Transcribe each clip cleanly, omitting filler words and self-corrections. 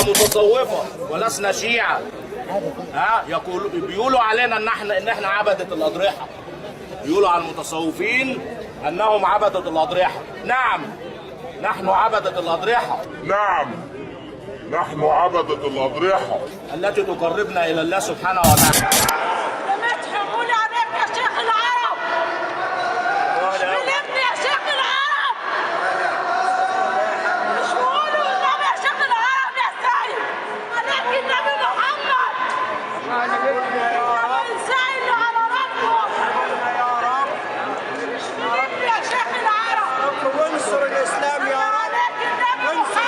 احنا متصوفة ولسنا شيعة. بيقولوا علينا ان احنا عبدة الأضرحة. بيقولوا على المتصوفين انهم عبدة الأضرحة. نعم نحن عبدة الأضرحة. نعم نحن عبدة الأضرحة التي تقربنا إلى الله سبحانه وتعالى. ما تحمولي عليك يا شيخ العرب. بلمني يا شيخ العرب. مش بقولوا النبي يا شيخ العرب يا سيد. عليك النبي محمد. النبي سائل على ربه. مش بلمني يا شيخ العرب. وانصر الإسلام يا رب. عليك النبي محمد.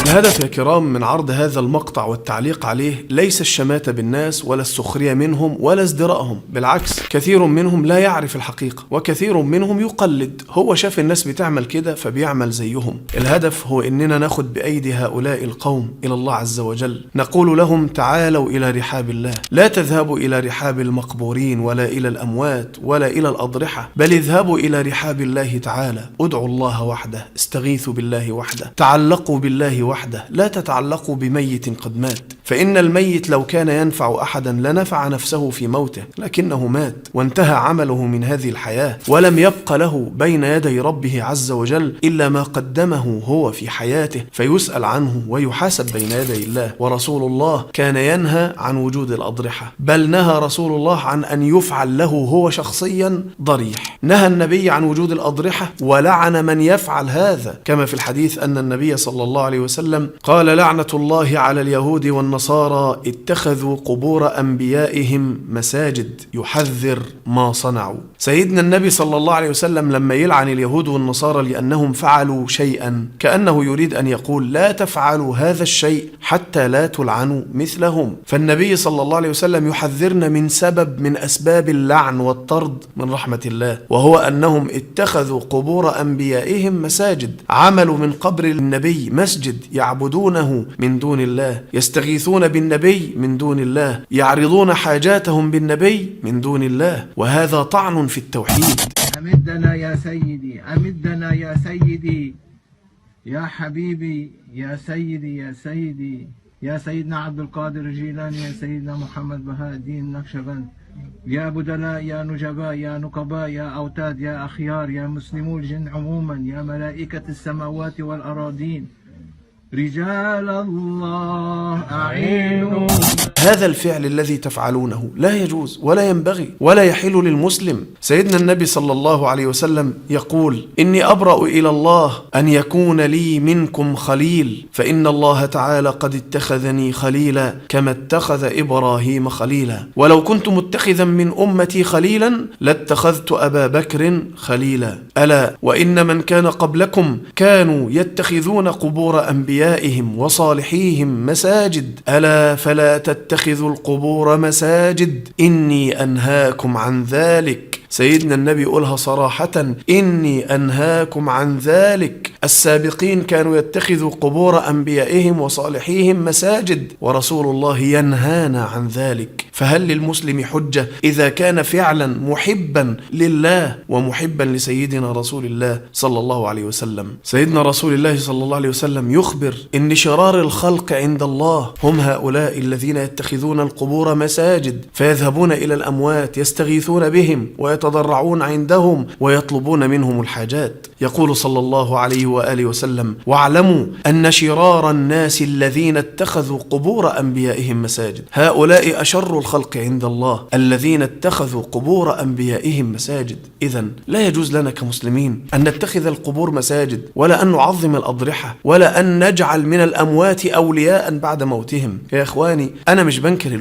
الهدف يا كرام من عرض هذا المقطع والتعليق عليه ليس الشماتة بالناس ولا السخرية منهم ولا ازدراءهم، بالعكس كثير منهم لا يعرف الحقيقة وكثير منهم يقلد، هو شاف الناس بتعمل كده فبيعمل زيهم. الهدف هو اننا ناخد بأيدي هؤلاء القوم إلى الله عز وجل، نقول لهم تعالوا إلى رحاب الله، لا تذهبوا إلى رحاب المقبورين ولا إلى الأموات ولا إلى الأضرحة، بل اذهبوا إلى رحاب الله تعالى، ادعوا الله وحده، استغيثوا بالله وحده، تعلقوا بالله وحده، لا تتعلقوا بميت قد مات، فإن الميت لو كان ينفع أحدا لنفع نفسه في موته، لكنه مات وانتهى عمله من هذه الحياة، ولم يبق له بين يدي ربه عز وجل إلا ما قدمه هو في حياته، فيسأل عنه ويحاسب بين يدي الله. ورسول الله كان ينهى عن وجود الأضرحة، بل نهى رسول الله عن أن يفعل له هو شخصيا ضريح، نهى النبي عن وجود الأضرحة ولعن من يفعل هذا، كما في الحديث أن النبي صلى الله عليه وسلم قال لعنة الله على اليهود والنصارى اتخذوا قبور أنبيائهم مساجد، يحذر ما صنعوا. سيدنا النبي صلى الله عليه وسلم لما يلعن اليهود والنصارى لأنهم فعلوا شيئا كأنه يريد أن يقول لا تفعلوا هذا الشيء حتى لا تلعنوا مثلهم، فالنبي صلى الله عليه وسلم يحذرنا من سبب من أسباب اللعن والطرد من رحمة الله، وهو أنهم اتخذوا قبور أنبيائهم مساجد، عملوا من قبر النبي مسجد يعبدونه من دون الله، يستغيثون بالنبي من دون الله، يعرضون حاجاتهم بالنبي من دون الله، وهذا طعن في التوحيد. أمدنا يا سيدي، أمدنا يا سيدي، يا حبيبي، يا سيدي، يا سيدي، يا سيدنا عبد القادر الجيلاني، يا سيدنا محمد بهاء الدين النقشبند، يا بدلاء، يا نجباء، يا نقباء، يا أوتاد، يا أخيار، يا مسلمو الجن عموما، يا ملائكة السماوات والأراضين، رجال الله أعينوا. هذا الفعل الذي تفعلونه لا يجوز ولا ينبغي ولا يحل للمسلم. سيدنا النبي صلى الله عليه وسلم يقول إني أبرأ إلى الله أن يكون لي منكم خليل، فإن الله تعالى قد اتخذني خليلا كما اتخذ إبراهيم خليلا، ولو كنت متخذا من أمتي خليلا لاتخذت أبا بكر خليلا، ألا وإن من كان قبلكم كانوا يتخذون قبور أنبيائهم وصالحيهم مساجد، ألا فلا تتخذوا القبور مساجد إني أنهاكم عن ذلك. سيدنا النبي يقولها صراحة، إني أنهاكم عن ذلك. السابقين كانوا يتخذوا قبور أنبيائهم وصالحيهم مساجد، ورسول الله ينهانا عن ذلك. فهل للمسلم حجة إذا كان فعلا محبا لله ومحبا لسيدنا رسول الله صلى الله عليه وسلم؟ سيدنا رسول الله صلى الله عليه وسلم يخبر إن شرار الخلق عند الله هم هؤلاء الذين يتخذون القبور مساجد، فيذهبون إلى الأموات يستغيثون بهم ويتضرعون عندهم ويطلبون منهم الحاجات. يقول صلى الله عليه وآله وسلم: واعلموا أن شرار الناس الذين اتخذوا قبور أنبيائهم مساجد. هؤلاء أشر الخلق عند الله الذين اتخذوا قبور أنبيائهم مساجد. إذن لا يجوز لنا كمسلمين أن نتخذ القبور مساجد، ولا أن نعظم الأضرحة، ولا أن نجعل من الأموات أولياء بعد موتهم. يا إخواني، أنا مش بنكر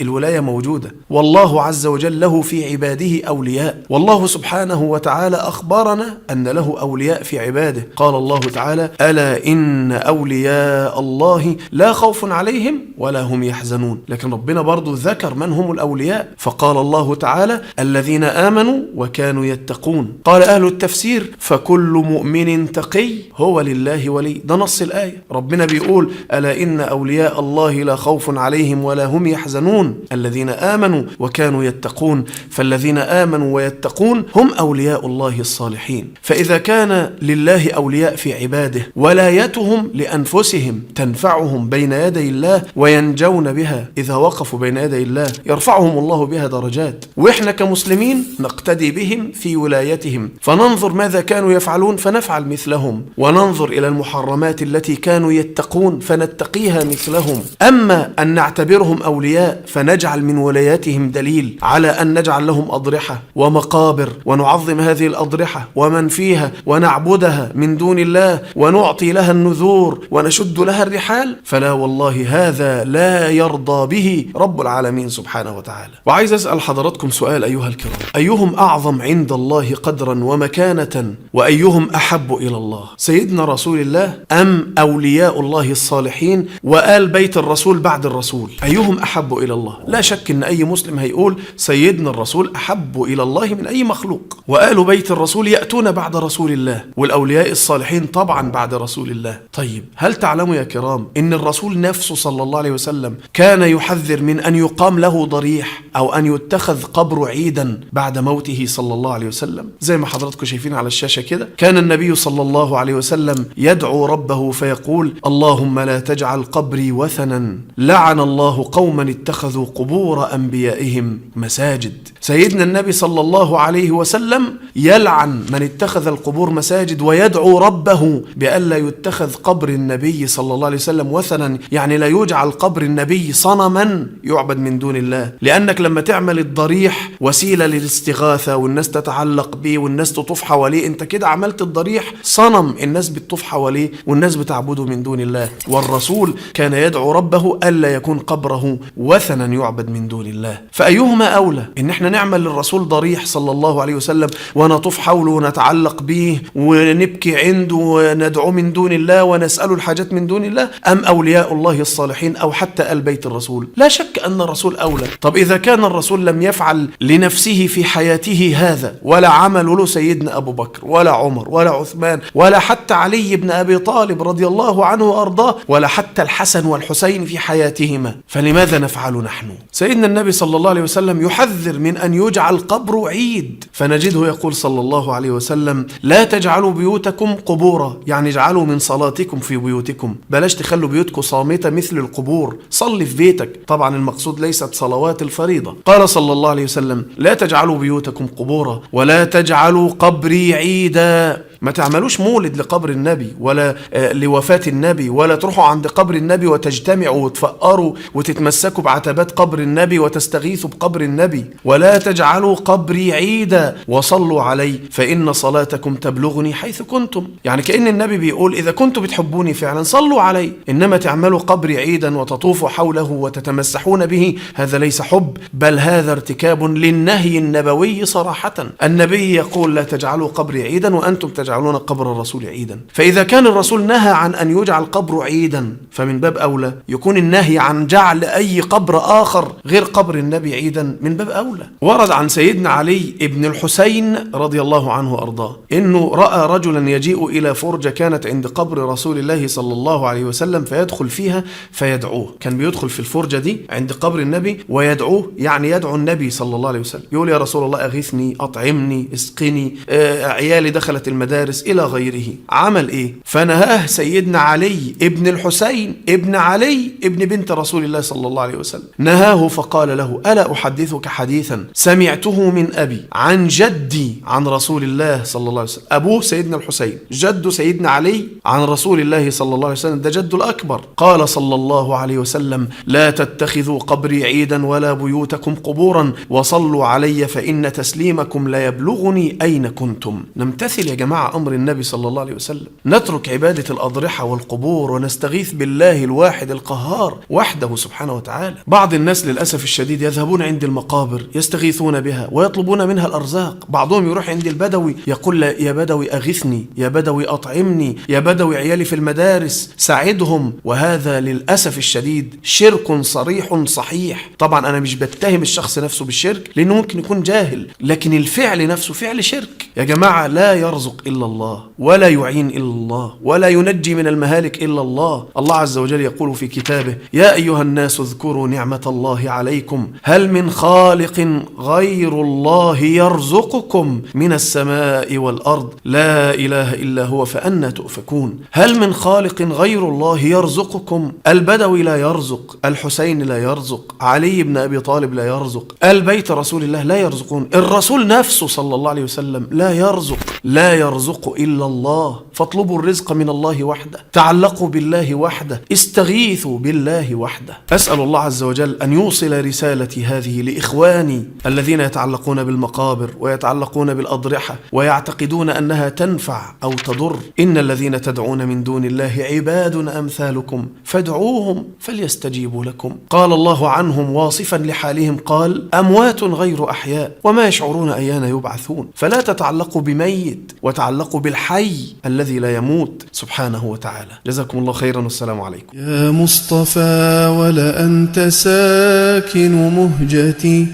الولاية موجودة، والله عز وجل له في عباده أولياء، والله سبحانه وتعالى أخبرنا أن له أولياء في عباده. قال الله تعالى: ألا إن أولياء الله لا خوف عليهم ولا هم يحزنون. لكن ربنا برضو ذكر ذكر من هم الأولياء، فقال الله تعالى الذين آمنوا وكانوا يتقون. قال أهل التفسير فكل مؤمن تقي هو لله ولي. ده نص الآية. ربنا بيقول ألا إن أولياء الله لا خوف عليهم ولا هم يحزنون الذين آمنوا وكانوا يتقون. فالذين آمنوا ويتقون هم أولياء الله الصالحين. فإذا كان لله أولياء في عباده ولايتهم لأنفسهم تنفعهم بين يدي الله وينجون بها إذا وقفوا بين يدي الله، يرفعهم الله بها درجات. وإحنا كمسلمين نقتدي بهم في ولايتهم، فننظر ماذا كانوا يفعلون فنفعل مثلهم، وننظر إلى المحرمات التي كانوا يتقون فنتقيها مثلهم. أما أن نعتبرهم أولياء فنجعل من ولايتهم دليل على أن نجعل لهم أضرحة ومقابر ونعظم هذه الأضرحة ومن فيها ونعبدها من دون الله ونعطي لها النذور ونشد لها الرحال، فلا والله هذا لا يرضى به رب العالمين سبحانه وتعالى. وعايز أسأل حضراتكم سؤال أيها الكرام: أيهم أعظم عند الله قدرا ومكانة وأيهم أحب إلى الله، سيدنا رسول الله أم أولياء الله الصالحين وآل بيت الرسول بعد الرسول؟ أيهم أحب إلى الله؟ لا شك أن أي مسلم هيقول سيدنا الرسول أحب إلى الله من أي مخلوق، وآل بيت الرسول يأتون بعد رسول الله، والأولياء الصالحين طبعا بعد رسول الله. طيب هل تعلموا يا كرام إن الرسول نفسه صلى الله عليه وسلم كان يحذر من أن يقام له ضريح أو أن يتخذ قبر عيدا بعد موته صلى الله عليه وسلم؟ زي ما حضراتكم شايفين على الشاشة كده، كان النبي صلى الله عليه وسلم يدعو ربه فيقول اللهم لا تجعل قبري وثنا لعن الله قوما اتخذوا قبور أنبيائهم مساجد. سيدنا النبي صلى الله عليه وسلم يلعن من اتخذ القبور مساجد ويدعو ربه بألا يتخذ قبر النبي صلى الله عليه وسلم وثنا، يعني لا يجعل قبر النبي صنما يعبد من دون الله. لأنك لما تعمل الضريح وسيلة للاستغاثة والناس تتعلق به والناس تطوف حواليه، انت كده عملت الضريح صنم الناس بتطوف حواليه والناس بتعبده من دون الله. والرسول كان يدعو ربه ألا يكون قبره وثنا يعبد من دون الله. فأيهما أولى، إن احنا نعمل للرسول ضريح صلى الله عليه وسلم ونطوف حوله ونتعلق به ونبكي عنده وندعو من دون الله ونسأله الحاجات من دون الله، أم أولياء الله الصالحين أو حتى آل بيت الرسول؟ لا شك أن الرسول أولى. طب إذا كان الرسول لم يفعل لنفسه في حياته هذا ولا عمل له سيدنا أبو بكر ولا عمر ولا عثمان ولا حتى علي بن أبي طالب رضي الله عنه وأرضاه ولا حتى الحسن والحسين في حياتهما، فلماذا نفعل نحن؟ سيدنا النبي صلى الله عليه وسلم يحذر من أن يجعل قبر عيد، فنجده يقول صلى الله عليه وسلم لا تجعلوا بيوتكم قبورا، يعني اجعلوا من صلاتكم في بيوتكم، بلاش تخلوا بيوتكم صامتة مثل القبور، صلي في بيتك. طبعا المقصود ليست صلوات الفريضة. قال صلى الله عليه وسلم لا تجعلوا بيوتكم قبورا ولا تجعلوا قبري عيدا. ما تعملوش مولد لقبر النبي ولا لوفاة النبي، ولا تروحوا عند قبر النبي وتجتمعوا وتفقروا وتتمسكوا بعتبات قبر النبي وتستغيثوا بقبر النبي. ولا تجعلوا قبري عيدا وصلوا علي فإن صلاتكم تبلغني حيث كنتم. يعني كأن النبي بيقول إذا كنتم بتحبوني فعلا صلوا علي، إنما تعملوا قبري عيدا وتطوفوا حوله وتتمسحون به، هذا ليس حب، بل هذا ارتكاب للنهي النبوي صراحة. النبي يقول لا تجعلوا قبري عيدا وأنتم تجعلون قبر الرسول عيدا. فإذا كان الرسول نهى عن أن يجعل قبره عيدا، فمن باب أولى يكون النهي عن جعل أي قبر آخر غير قبر النبي عيدا من باب أولى. ورد عن سيدنا علي ابن الحسين رضي الله عنه وأرضاه إنه رأى رجلا يجيء إلى فرجة كانت عند قبر رسول الله صلى الله عليه وسلم فيدخل فيها فيدعوه. كان بيدخل في الفرجة دي عند قبر النبي ويدعوه، يعني يدعو النبي صلى الله عليه وسلم، يقول يا رسول الله أغثني، أطعمني، اسقني، عيالي دخلت المدارس إلى غيره. عمل إيه؟ فنهاه سيدنا علي ابن الحسين ابن علي ابن بنت رسول الله صلى الله عليه وسلم، نهاه فقال له ألا أحدثك حديثا سمعته من أبي عن جدي عن رسول الله صلى الله عليه وسلم. أبوه سيدنا الحسين، جد سيدنا علي عن رسول الله صلى الله عليه وسلم، ده جد الأكبر. قال صلى الله عليه وسلم لا تتخذوا قبري عيدا ولا بيوتكم قبورا وصلوا علي فإن تسليمكم لا يبلغني أين كنتم. نمتثل يا جماعة مع أمر النبي صلى الله عليه وسلم، نترك عبادة الأضرحة والقبور ونستغيث بالله الواحد القهار وحده سبحانه وتعالى. بعض الناس للأسف الشديد يذهبون عند المقابر يستغيثون بها ويطلبون منها الأرزاق. بعضهم يروح عند البدوي يقول يا بدوي أغثني، يا بدوي أطعمني، يا بدوي عيالي في المدارس ساعدهم. وهذا للأسف الشديد شرك صريح صحيح. طبعا أنا مش بتهم الشخص نفسه بالشرك لأنه ممكن يكون جاهل، لكن الفعل نفسه فعل شرك. يا جماعة لا يرزق إلا الله، ولا يعين إلا الله، ولا ينجي من المهالك إلا الله. الله عز وجل يقول في كتابه يا أيها الناس اذكروا نعمة الله عليكم هل من خالق غير الله يرزقكم من السماء والأرض لا إله إلا هو فأنى تؤفكون. هل من خالق غير الله يرزقكم؟ البدوي لا يرزق، الحسين لا يرزق، علي بن أبي طالب لا يرزق، آل بيت رسول الله لا يرزقون، الرسول نفسه صلى الله عليه وسلم لا يرزق. لا يرزق إلا الله، فاطلبوا الرزق من الله وحده، تعلقوا بالله وحده، استغيثوا بالله وحده. أسأل الله عز وجل أن يوصل رسالتي هذه لإخواني الذين يتعلقون بالمقابر ويتعلقون بالأضرحة ويعتقدون أنها تنفع أو تضر. إن الذين تدعون من دون الله عباد أمثالكم فادعوهم فليستجيبوا لكم. قال الله عنهم واصفا لحالهم قال أموات غير أحياء وما يشعرون أيان يبعثون. فلا تتعلقوا بميت وتعلقوا بالحي الذي لا يموت سبحانه وتعالى. جزاكم الله خيرا والسلام عليكم. يا مصطفى ولا أنت ساكن مهجتي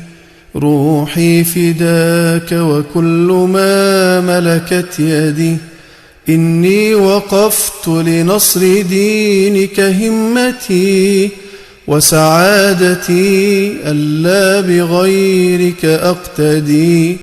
روحي فداك وكل ما ملكت يدي إني وقفت لنصر دينك همتي وسعادتي ألا بغيرك أقتدي.